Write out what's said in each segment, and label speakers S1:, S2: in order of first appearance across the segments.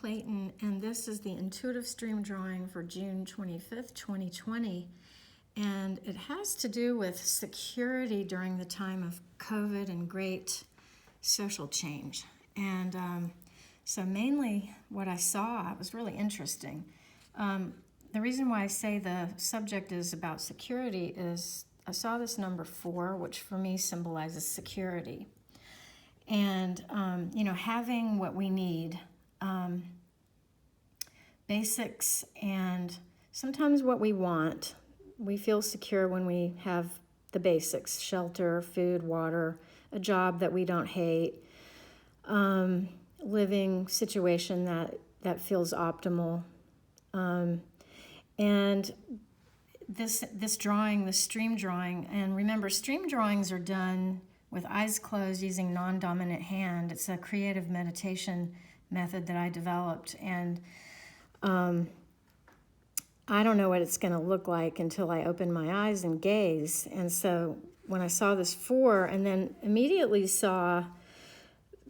S1: Clayton, and this is the intuitive stream drawing for June 25th, 2020. And it has to do with security during the time of COVID and great social change. And so mainly what I saw was really interesting. The reason why I say the subject is about security is I saw this number 4, which for me symbolizes security. And, having what we need, basics, and sometimes what we want. We feel secure when we have the basics: shelter, food, water, a job that we don't hate, living situation that feels optimal. And this drawing, the stream drawing, and remember, stream drawings are done with eyes closed using non-dominant hand. It's a creative meditation method that I developed, and I don't know what it's going to look like until I open my eyes and gaze. And so when I saw this 4 and then immediately saw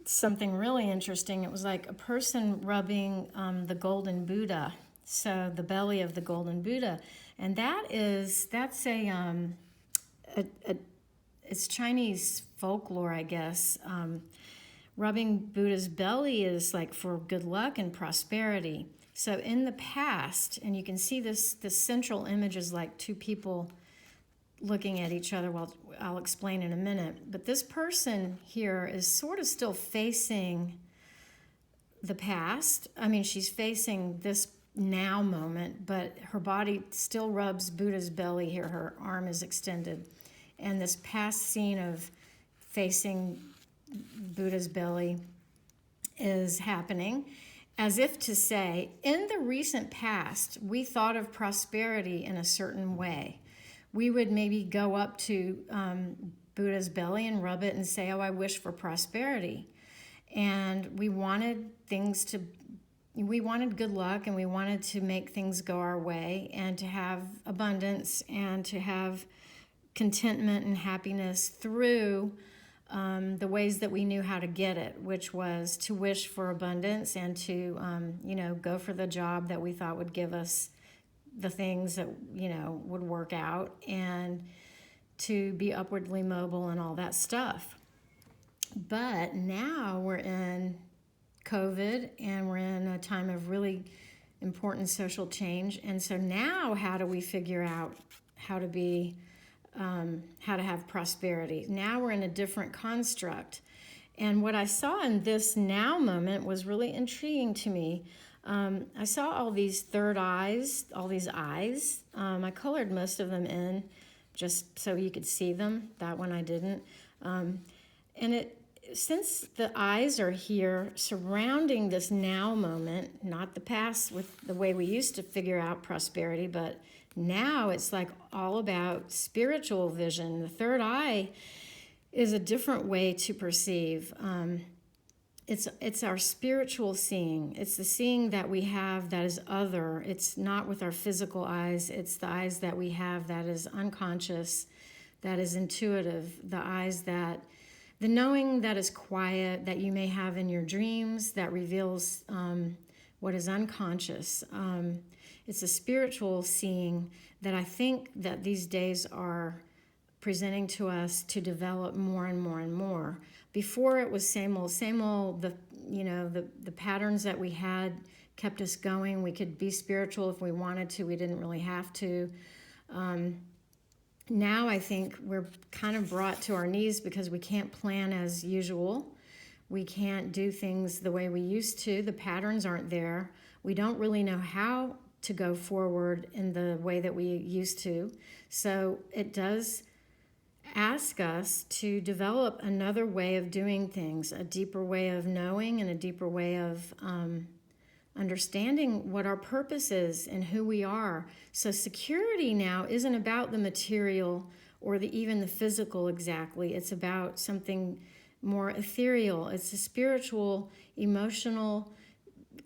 S1: something really interesting, it was like a person rubbing the golden Buddha, so the belly of the golden Buddha. And that's it's Chinese folklore, I guess. Rubbing Buddha's belly is like for good luck and prosperity. So in the past, and you can see this central image is like two people looking at each other. Well, I'll explain in a minute. But this person here is sort of still facing the past. I mean, she's facing this now moment, but her body still rubs Buddha's belly here. Her arm is extended. And this past scene of facing Buddha's belly is happening, as if to say, in the recent past, we thought of prosperity in a certain way. We would maybe go up to Buddha's belly and rub it and say, oh, I wish for prosperity. And we wanted good luck, and we wanted to make things go our way and to have abundance and to have contentment and happiness through the ways that we knew how to get it, which was to wish for abundance and to, go for the job that we thought would give us the things that, would work out, and to be upwardly mobile and all that stuff. But now we're in COVID and we're in a time of really important social change. And so now how do we figure out how to have prosperity? Now we're in a different construct. And what I saw in this now moment was really intriguing to me. I saw all these third eyes, all these eyes. I colored most of them in just so you could see them. That one I didn't. Since the eyes are here surrounding this now moment, not the past with the way we used to figure out prosperity, but now it's like all about spiritual vision. The third eye is a different way to perceive. It's our spiritual seeing. It's the seeing that we have that is other. It's not with our physical eyes. It's the eyes that we have that is unconscious, that is intuitive, the knowing that is quiet, that you may have in your dreams, that reveals what is unconscious. It's a spiritual seeing that I think that these days are presenting to us to develop more and more and more. Before it was same old. The patterns that we had kept us going. We could be spiritual if we wanted to. We didn't really have to. Now I think we're kind of brought to our knees because we can't plan as usual. We can't do things the way we used to. The patterns aren't there. We don't really know how to go forward in the way that we used to. So it does ask us to develop another way of doing things, a deeper way of knowing and a deeper way of understanding what our purpose is and who we are. So security now isn't about the material or even the physical exactly. It's about something more ethereal. It's a spiritual, emotional,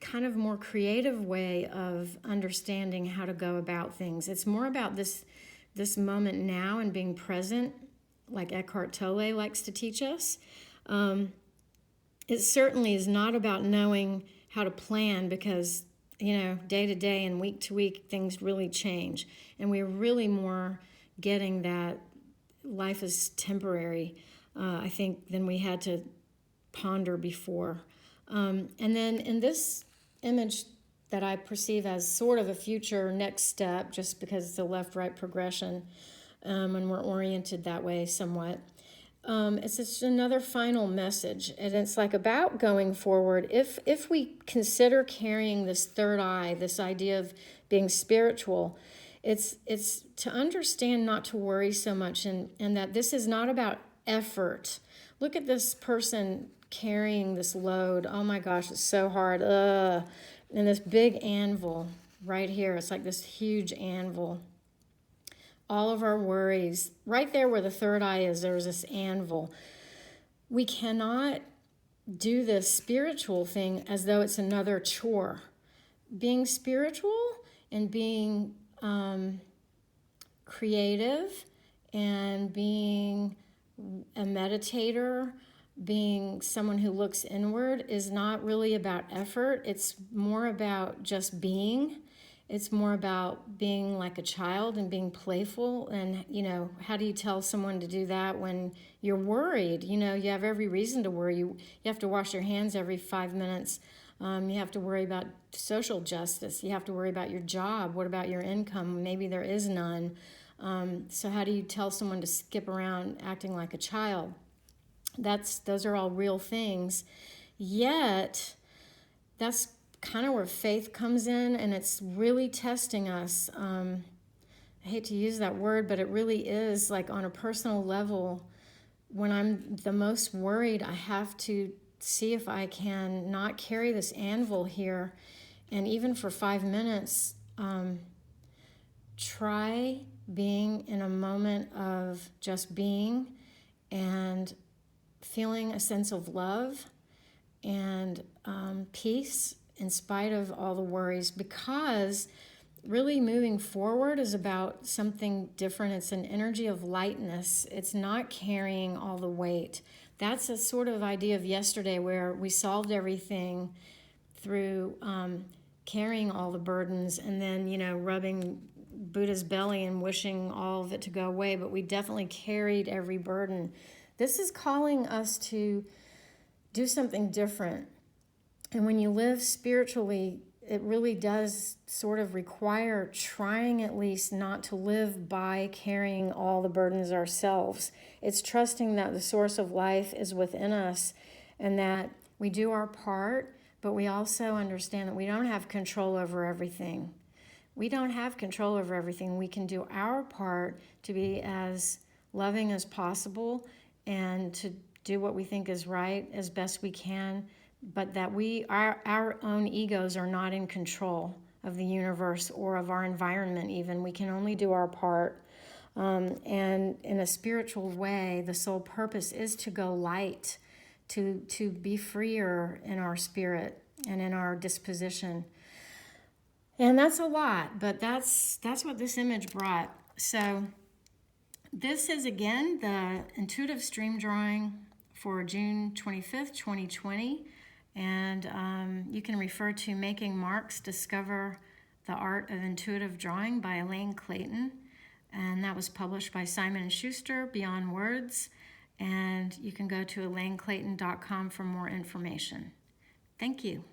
S1: kind of more creative way of understanding how to go about things. It's more about this moment now and being present, like Eckhart Tolle likes to teach us. It certainly is not about knowing how to plan, because day to day and week to week things really change, and we're really more getting that life is temporary, I think, than we had to ponder before. And then in this image that I perceive as sort of a future next step, just because it's a left-right progression, and we're oriented that way somewhat. It's just another final message, and it's like about going forward. If we consider carrying this third eye, this idea of being spiritual, it's to understand not to worry so much, and that this is not about effort. Look at this person carrying this load. Oh my gosh, it's so hard. And this big anvil right here. It's like this huge anvil. All of our worries, right there where the third eye is, there's this anvil. We cannot do this spiritual thing as though it's another chore. Being spiritual and being creative and being a meditator, being someone who looks inward, is not really about effort. It's more about just being. It's more about being like a child and being playful. And, how do you tell someone to do that when you're worried? You have every reason to worry. You have to wash your hands every 5 minutes. You have to worry about social justice. You have to worry about your job. What about your income? Maybe there is none. So how do you tell someone to skip around acting like a child? Those are all real things. Yet, that's kind of where faith comes in, and it's really testing us. I hate to use that word, but it really is, like, on a personal level. When I'm the most worried, I have to see if I can not carry this anvil here, and even for 5 minutes, try being in a moment of just being and feeling a sense of love and peace in spite of all the worries, because really moving forward is about something different. It's an energy of lightness. It's not carrying all the weight. That's a sort of idea of yesterday, where we solved everything through carrying all the burdens and then, rubbing Buddha's belly and wishing all of it to go away, but we definitely carried every burden. This is calling us to do something different. And when you live spiritually, it really does sort of require trying at least not to live by carrying all the burdens ourselves. It's trusting that the source of life is within us and that we do our part, but we also understand that we don't have control over everything. We don't have control over everything. We can do our part to be as loving as possible and to do what we think is right as best we can, but that our own egos are not in control of the universe or of our environment even. We can only do our part. And in a spiritual way, the sole purpose is to go light, to be freer in our spirit and in our disposition. And that's a lot, but that's what this image brought. So this is, again, the intuitive stream drawing for June 25th, 2020. And you can refer to Making Marks, Discover the Art of Intuitive Drawing by Elaine Clayton. And that was published by Simon & Schuster, Beyond Words. And you can go to elaineclayton.com for more information. Thank you.